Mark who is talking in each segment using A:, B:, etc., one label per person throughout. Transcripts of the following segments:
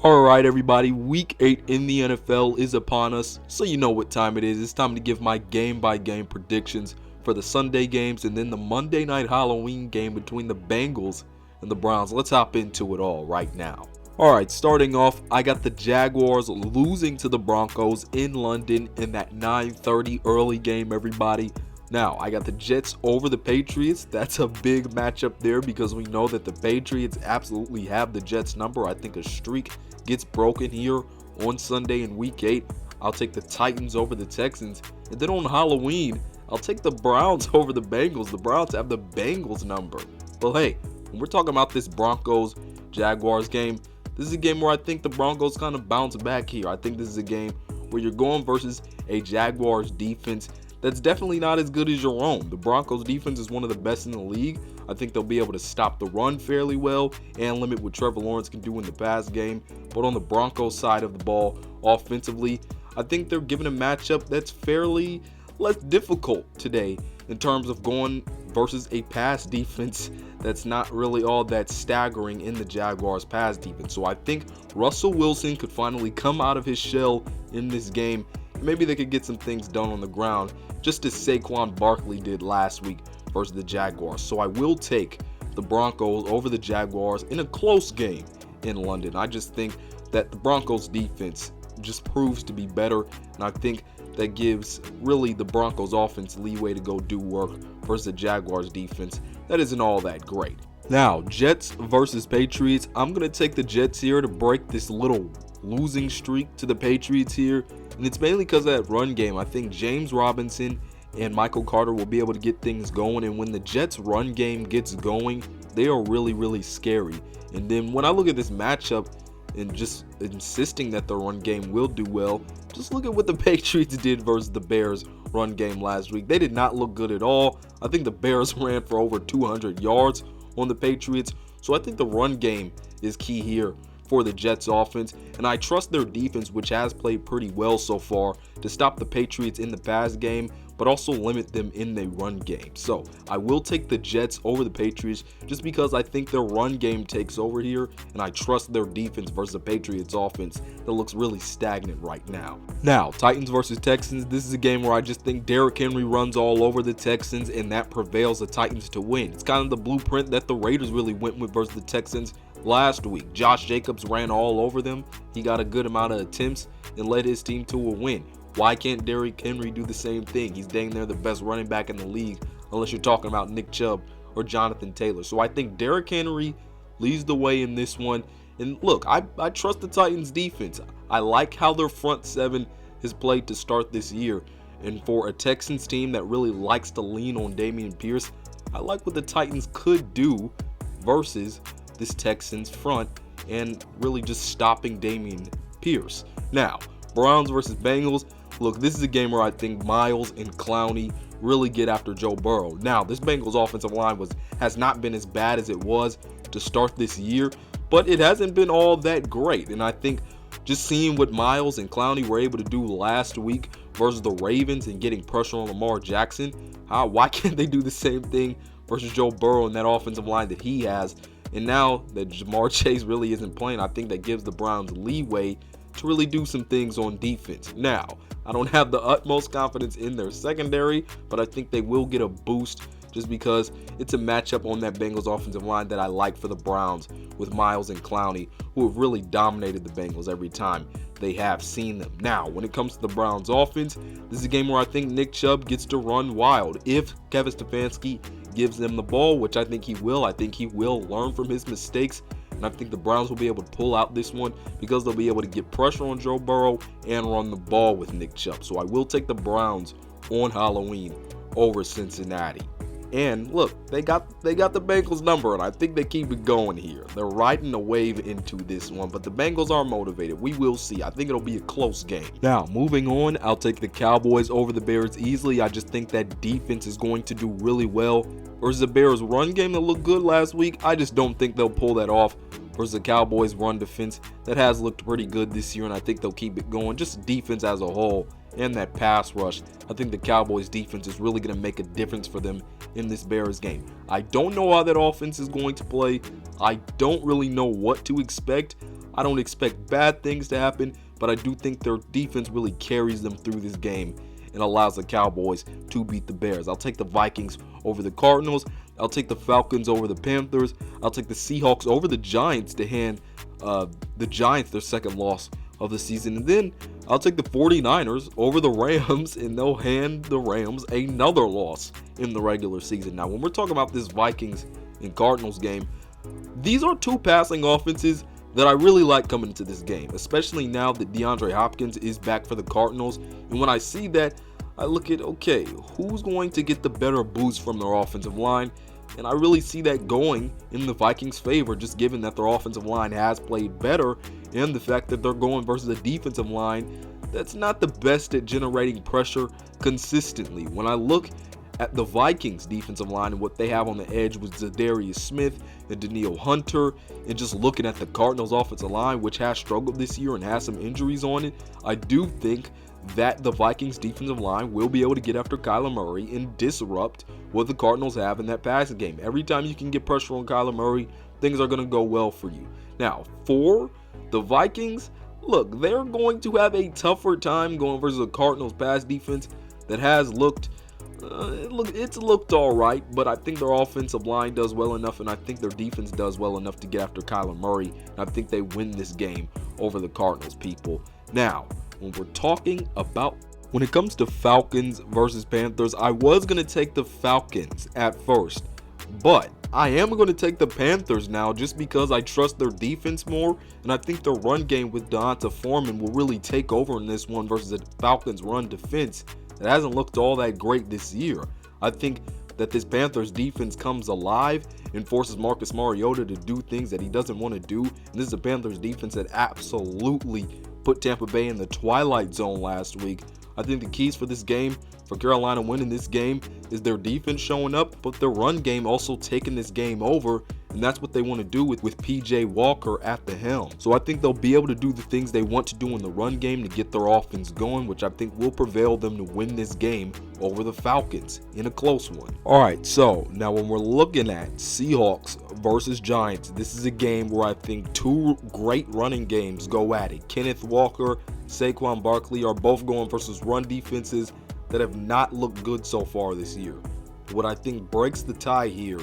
A: Alright everybody, week 8 in the NFL is upon us, so you know what time it is. It's time to give my game-by-game predictions for the Sunday games and then the Monday night Halloween game between the Bengals and the Browns. Let's hop into it all right now. Alright, starting off, I got the Jaguars losing to the Broncos in London in that 9:30 early game, everybody. Now, I got the Jets over the Patriots. That's a big matchup there because we know that the Patriots absolutely have the Jets number. I think a streak gets broken here on Sunday in week 8. I'll take the Titans over the Texans. And then on Halloween, I'll take the Browns over the Bengals. The Browns have the Bengals number. Well, hey, when we're talking about this Broncos-Jaguars game, this is a game where I think the Broncos kind of bounce back here. I think this is a game where you're going versus a Jaguars defense that's definitely not as good as your own. The Broncos defense is one of the best in the league. I think they'll be able to stop the run fairly well and limit what Trevor Lawrence can do in the pass game. But on the Broncos side of the ball, offensively, I think they're given a matchup that's fairly less difficult today in terms of going versus a pass defense that's not really all that staggering in the Jaguars pass defense. So I think Russell Wilson could finally come out of his shell in this game. Maybe they could get some things done on the ground, just as Saquon Barkley did last week versus the Jaguars. So I will take the Broncos over the Jaguars in a close game in London. I just think that the Broncos defense just proves to be better, and I think that gives really the Broncos offense leeway to go do work versus the Jaguars defense that isn't all that great. Now, Jets versus Patriots. I'm going to take the Jets here to break this little losing streak to the Patriots here, and it's mainly because of that run game. I think James Robinson and Michael Carter will be able to get things going, and when the Jets run game gets going, they are really scary. And then when I look at this matchup and just insisting that the run game will do well, just look at what the Patriots did versus the Bears run game last week. They did not look good at all. I think the Bears ran for over 200 yards on the Patriots, so I think the run game is key here for the Jets offense, and I trust their defense, which has played pretty well so far, to stop the Patriots in the pass game but also limit them in the run game. So I will take the Jets over the Patriots just because I think their run game takes over here, and I trust their defense versus the Patriots offense that looks really stagnant right now. Now, Titans versus Texans. This is a game where I just think Derrick Henry runs all over the Texans, and that prevails the Titans to win. It's kind of the blueprint that the Raiders really went with versus the Texans last week. Josh Jacobs ran all over them. He got a good amount of attempts and led his team to a win. Why can't Derrick Henry do the same thing? He's dang near the best running back in the league, unless you're talking about Nick Chubb or Jonathan Taylor. So I think Derrick Henry leads the way in this one. And look, I trust the Titans defense. I like how their front seven has played to start this year. And for a Texans team that really likes to lean on Dameon Pierce, I like what the Titans could do versus this Texans front and really just stopping Dameon Pierce. Now, Browns versus Bengals. Look, this is a game where I think Miles and Clowney really get after Joe Burrow. Now, this Bengals offensive line has not been as bad as it was to start this year, but it hasn't been all that great. And I think just seeing what Miles and Clowney were able to do last week versus the Ravens and getting pressure on Lamar Jackson, why can't they do the same thing versus Joe Burrow and that offensive line that he has? And now that Jamar Chase really isn't playing, I think that gives the Browns leeway to really do some things on defense. Now, I don't have the utmost confidence in their secondary, but I think they will get a boost just because it's a matchup on that Bengals offensive line that I like for the Browns with Miles and Clowney, who have really dominated the Bengals every time they have seen them. Now, when it comes to the Browns offense, this is a game where I think Nick Chubb gets to run wild. If Kevin Stefanski gives them the ball, which I think he will learn from his mistakes. And I think the Browns will be able to pull out this one because they'll be able to get pressure on Joe Burrow and run the ball with Nick Chubb. So I will take the Browns on Halloween over Cincinnati. And look, they got the Bengals number, and I think they keep it going here. They're riding the wave into this one, but the Bengals are motivated. We will see. I think it'll be a close game. Now, moving on, I'll take the Cowboys over the Bears easily. I just think that defense is going to do really well versus the Bears run game that looked good last week. I just don't think they'll pull that off versus the Cowboys run defense that has looked pretty good this year, and I think they'll keep it going. Just defense as a whole and that pass rush. I think the Cowboys defense is really going to make a difference for them in this Bears game. I don't know how that offense is going to play. I don't really know what to expect. I don't expect bad things to happen, but I do think their defense really carries them through this game and allows the Cowboys to beat the Bears. I'll take the Vikings over the Cardinals. I'll take the Falcons over the Panthers. I'll take the Seahawks over the Giants to hand the Giants their second loss of the season. And then I'll take the 49ers over the Rams, and they'll hand the Rams another loss in the regular season. Now, when we're talking about this Vikings and Cardinals game, these are two passing offenses that I really like coming into this game, especially now that DeAndre Hopkins is back for the Cardinals. And when I see that, I look at, okay, who's going to get the better boost from their offensive line? And I really see that going in the Vikings' favor, just given that their offensive line has played better and the fact that they're going versus a defensive line that's not the best at generating pressure consistently. When I look at the Vikings defensive line and what they have on the edge with Zadarius Smith and Danielle Hunter, and just looking at the Cardinals offensive line, which has struggled this year and has some injuries on it, I do think that the Vikings defensive line will be able to get after Kyler Murray and disrupt what the Cardinals have in that passing game. Every time you can get pressure on Kyler Murray, things are going to go well for you. Now, for the Vikings, look, they're going to have a tougher time going versus a Cardinals pass defense that has looked it's looked all right, but I think their offensive line does well enough, and I think their defense does well enough to get after Kyler Murray, and I think they win this game over the Cardinals, people. Now, when we're talking about when it comes to Falcons versus Panthers, I was going to take the Falcons at first, but I am going to take the Panthers now just because I trust their defense more, and I think their run game with D'Onta Foreman will really take over in this one versus the Falcons' run defense. It hasn't looked all that great this year. I think that this Panthers defense comes alive and forces Marcus Mariota to do things that he doesn't want to do. And this is a Panthers defense that absolutely put Tampa Bay in the twilight zone last week. I think the keys for this game, for Carolina winning this game, is their defense showing up, but their run game also taking this game over. And that's what they want to do with P.J. Walker at the helm. So I think they'll be able to do the things they want to do in the run game to get their offense going, which I think will prevail them to win this game over the Falcons in a close one. All right, so now when we're looking at Seahawks versus Giants, this is a game where I think two great running games go at it. Kenneth Walker, Saquon Barkley are both going versus run defenses that have not looked good so far this year. What I think breaks the tie here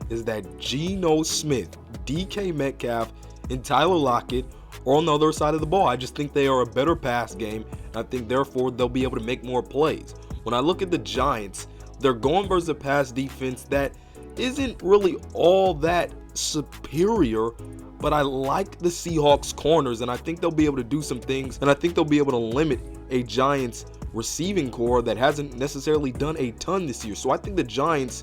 A: is that Geno Smith, DK Metcalf, and Tyler Lockett are on the other side of the ball. I just think they are a better pass game, and I think therefore they'll be able to make more plays. When I look at the Giants, they're going versus a pass defense that isn't really all that superior, but I like the Seahawks corners, and I think they'll be able to do some things, and I think they'll be able to limit a Giants receiving core that hasn't necessarily done a ton this year. So I think the Giants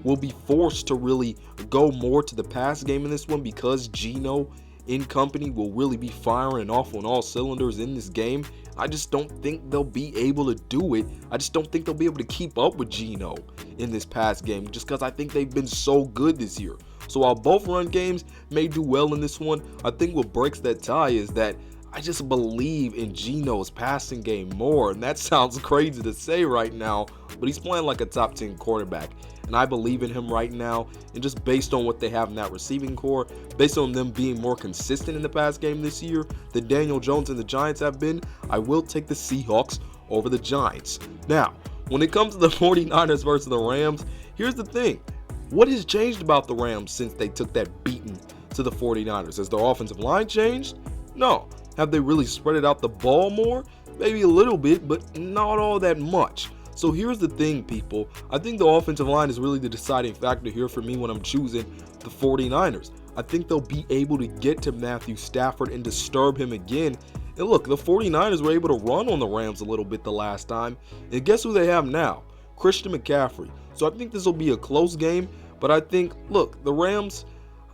A: will be forced to really go more to the pass game in this one because Geno and company will really be firing off on all cylinders in this game. I just don't think they'll be able to do it. I just don't think they'll be able to keep up with Geno in this pass game just because I think they've been so good this year. So while both run games may do well in this one, I think what breaks that tie is that I just believe in Geno's passing game more. And that sounds crazy to say right now, but he's playing like a top 10 quarterback. And I believe in him right now. And just based on what they have in that receiving core, based on them being more consistent in the pass game this year than Daniel Jones and the Giants have been, I will take the Seahawks over the Giants. Now, when it comes to the 49ers versus the Rams, here's the thing. What has changed about the Rams since they took that beating to the 49ers? Has their offensive line changed? No. Have they really spread it out the ball more? Maybe a little bit, but not all that much. So here's the thing, people. I think the offensive line is really the deciding factor here for me when I'm choosing the 49ers. I think they'll be able to get to Matthew Stafford and disturb him again. And look, the 49ers were able to run on the Rams a little bit the last time. And guess who they have now? Christian McCaffrey. So I think this will be a close game. But I think, look, the Rams,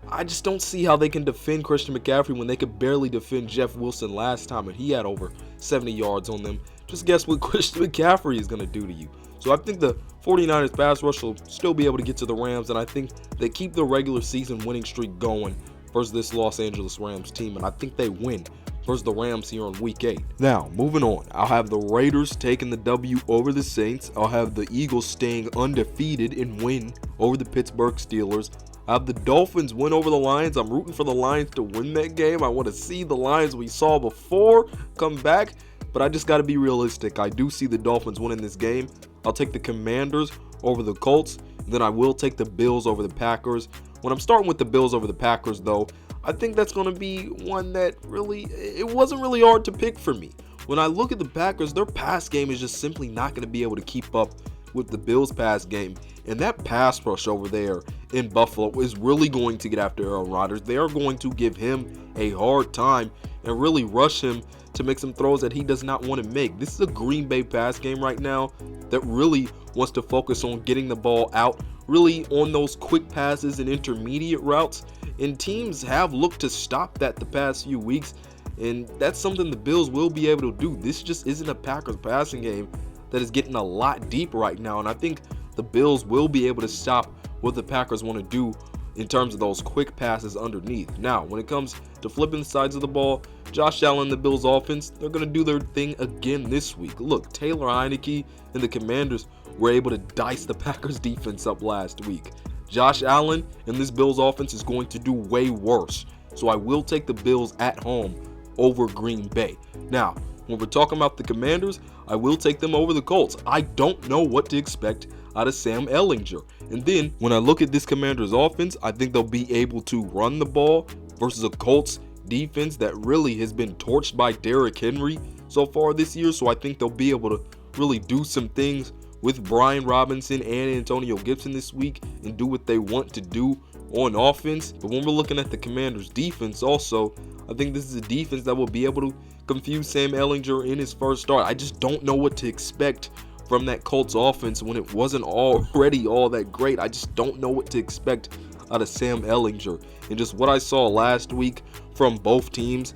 A: I just don't see how they can defend Christian McCaffrey when they could barely defend Jeff Wilson last time and he had over 70 yards on them. Just guess what Christian McCaffrey is going to do to you. So I think the 49ers pass rush will still be able to get to the Rams, and I think they keep the regular season winning streak going versus this Los Angeles Rams team, and I think they win versus the Rams here on Week 8. Now, moving on, I'll have the Raiders taking the W over the Saints. I'll have the Eagles staying undefeated and win over the Pittsburgh Steelers. I have the Dolphins win over the Lions. I'm rooting for the Lions to win that game. I want to see the Lions we saw before come back, but I just got to be realistic. I do see the Dolphins winning this game. I'll take the Commanders over the Colts. Then I will take the Bills over the Packers. When I'm starting with the Bills over the Packers, though, I think that's going to be one that it wasn't really hard to pick for me. When I look at the Packers, their pass game is just simply not going to be able to keep up with the Bills' pass game. And that pass rush over there in Buffalo is really going to get after Aaron Rodgers. They are going to give him a hard time and really rush him to make some throws that he does not want to make. This is a Green Bay pass game right now that really wants to focus on getting the ball out, really on those quick passes and intermediate routes. And teams have looked to stop that the past few weeks. And that's something the Bills will be able to do. This just isn't a Packers passing game that is getting a lot deeper right now. And I think the Bills will be able to stop what the Packers want to do in terms of those quick passes underneath. Now, when it comes to flipping sides of the ball, Josh Allen, the Bills offense, they're going to do their thing again this week. Look, Taylor Heinicke and the Commanders were able to dice the Packers defense up last week. Josh Allen and this Bills offense is going to do way worse. So I will take the Bills at home over Green Bay. Now, when we're talking about the Commanders, I will take them over the Colts. I don't know what to expect out of Sam Ehlinger. And then when I look at this Commanders offense, I think they'll be able to run the ball versus a Colts defense that really has been torched by Derrick Henry so far this year. So I think they'll be able to really do some things with Brian Robinson and Antonio Gibson this week and do what they want to do on offense. But when we're looking at the Commanders defense also, I think this is a defense that will be able to confuse Sam Ehlinger in his first start. I just don't know what to expect from that Colts offense when it wasn't already all that great. I just don't know what to expect out of Sam Ehlinger. And just what I saw last week from both teams,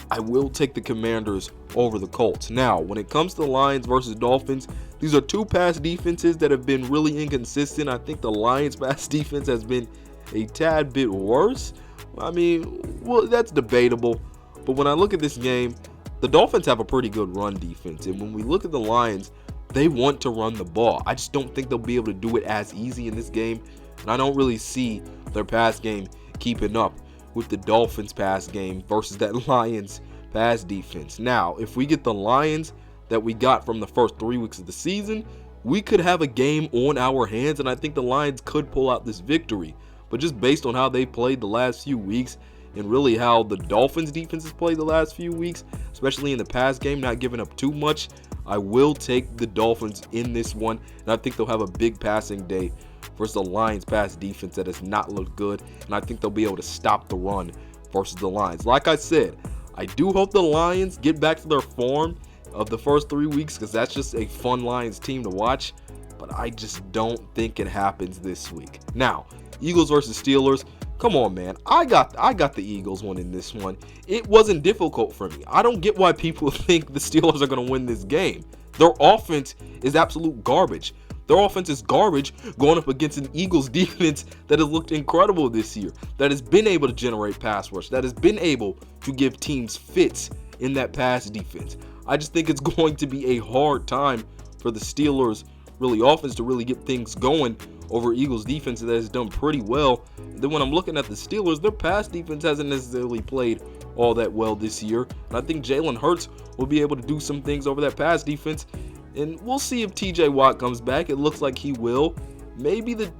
A: I will take the Commanders over the Colts. Now, when it comes to the Lions versus Dolphins, these are two pass defenses that have been really inconsistent. I think the Lions pass defense has been a tad bit worse. I mean, well, that's debatable. But when I look at this game, the Dolphins have a pretty good run defense. And when we look at the Lions, they want to run the ball. I just don't think they'll be able to do it as easy in this game. And I don't really see their pass game keeping up with the Dolphins pass game versus that Lions pass defense. Now, if we get the Lions that we got from the first 3 weeks of the season, we could have a game on our hands, and I think the Lions could pull out this victory. But just based on how they played the last few weeks and really how the Dolphins defense has played the last few weeks, especially in the pass game, not giving up too much, I will take the Dolphins in this one, and I think they'll have a big passing day versus the Lions pass defense that has not looked good, and I think they'll be able to stop the run versus the Lions. Like I said, I do hope the Lions get back to their form of the first 3 weeks because that's just a fun Lions team to watch, but I just don't think it happens this week. Now, Eagles versus Steelers. Come on, man. I got the Eagles winning this one. It wasn't difficult for me. I don't get why people think the Steelers are going to win this game. Their offense is absolute garbage. Their offense is garbage going up against an Eagles defense that has looked incredible this year, that has been able to generate pass rush, that has been able to give teams fits in that pass defense. I just think it's going to be a hard time for the Steelers really offense to really get things going over Eagles defense that has done pretty well. And then when I'm looking at the Steelers, their pass defense hasn't necessarily played all that well this year. And I think Jalen Hurts will be able to do some things over that pass defense. And we'll see if TJ Watt comes back. It looks like he will. Maybe the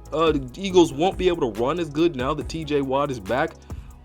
A: Eagles won't be able to run as good now that TJ Watt is back.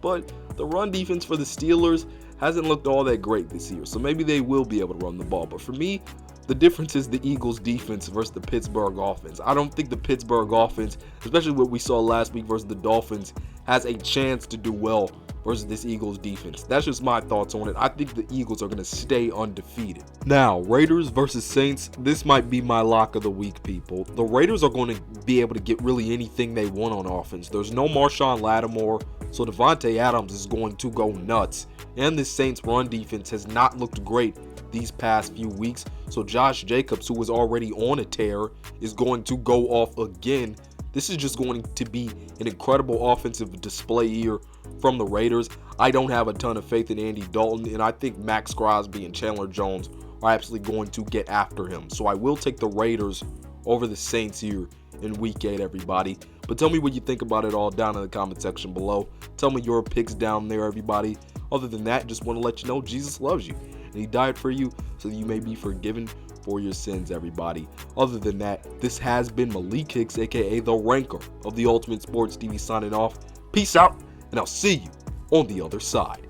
A: But the run defense for the Steelers hasn't looked all that great this year. So maybe they will be able to run the ball. But for me, the difference is the Eagles defense versus the Pittsburgh offense. I don't think the Pittsburgh offense, especially what we saw last week versus the Dolphins, has a chance to do well versus this Eagles defense. That's just my thoughts on it. I think the Eagles are going to stay undefeated. Now, Raiders versus Saints. This might be my lock of the week, people. The Raiders are going to be able to get really anything they want on offense. There's no Marshawn Lattimore, so Devontae Adams is going to go nuts. And the Saints run defense has not looked great these past few weeks. So Josh Jacobs, who was already on a tear, is going to go off again. This is just going to be an incredible offensive display here from the Raiders. I don't have a ton of faith in Andy Dalton, and I think Max Crosby and Chandler Jones are absolutely going to get after him. So I will take the Raiders over the Saints here in Week 8, everybody. But tell me what you think about it all down in the comment section below. Tell me your picks down there, everybody. Other than that, just want to let you know Jesus loves you, and he died for you so that you may be forgiven for your sins, everybody. Other than that, this has been Malik Hicks, aka the Ranker of the Ultimate Sports TV, signing off. Peace out, and I'll see you on the other side.